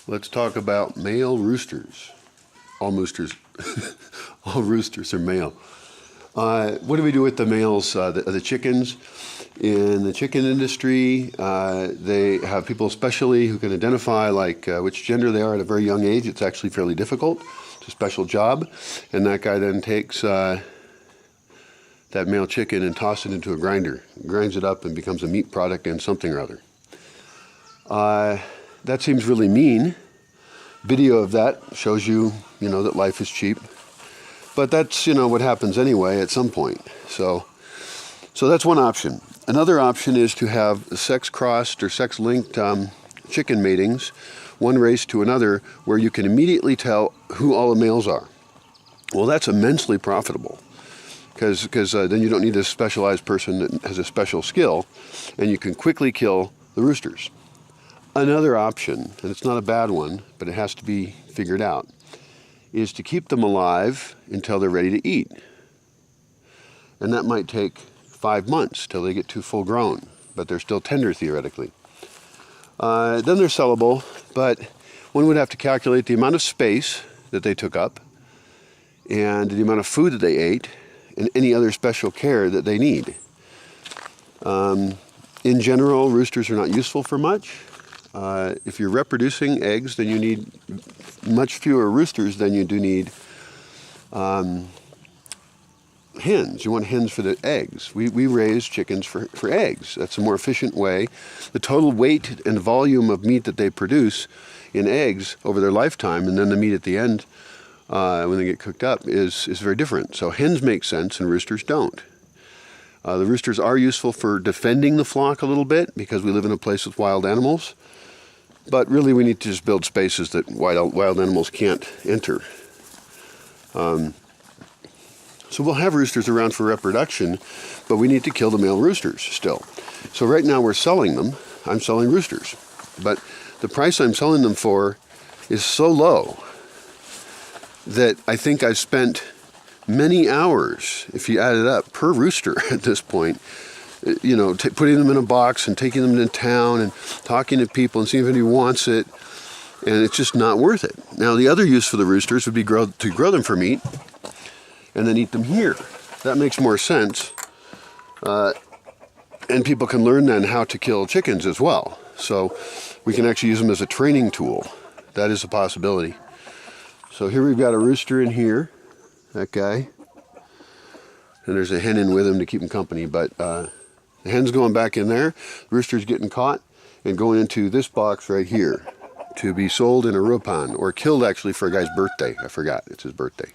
Let's talk about male roosters. All roosters, all roosters are male. What do we do with the males, the chickens? In the chicken industry, they have people especially who can identify which gender they are at a very young age. It's actually fairly difficult. It's a special job. And that guy then takes that male chicken and tosses it into a grinder, grinds it up and becomes a meat product and something or other. That seems really mean. Video of that shows you, that life is cheap. But that's, what happens anyway at some point. So that's one option. Another option is to have sex-crossed or sex-linked chicken matings, one race to another, where you can immediately tell who all the males are. Well, that's immensely profitable because then you don't need a specialized person that has a special skill, and you can quickly kill the roosters. Another option, and it's not a bad one, but it has to be figured out, is to keep them alive until they're ready to eat. And that might take 5 months till they get to full grown, but they're still tender theoretically. Then they're sellable, but one would have to calculate the amount of space that they took up and the amount of food that they ate and any other special care that they need. In general, roosters are not useful for much. If you're reproducing eggs, then you need much fewer roosters than you do need hens. You want hens for the eggs. We raise chickens for eggs. That's a more efficient way. The total weight and volume of meat that they produce in eggs over their lifetime, and then the meat at the end when they get cooked up, is very different. So hens make sense and roosters don't. The roosters are useful for defending the flock a little bit because we live in a place with wild animals. But really we need to just build spaces that wild animals can't enter. So we'll have roosters around for reproduction, but we need to kill the male roosters still. So right now we're selling them. I'm selling roosters. But the price I'm selling them for is so low that I think I've spent many hours, if you add it up, per rooster at this point, putting them in a box and taking them to town and talking to people and seeing if anybody wants it, and it's just not worth it. Now, the other use for the roosters would be to grow them for meat and then eat them here. That makes more sense, and people can learn then how to kill chickens as well. So we can actually use them as a training tool. That is a possibility. So here we've got a rooster in here, that guy, and there's a hen in with him to keep him company, but the hen's going back in there, the rooster's getting caught and going into this box right here to be sold in a ropon, or killed actually for a guy's birthday. I forgot, it's his birthday.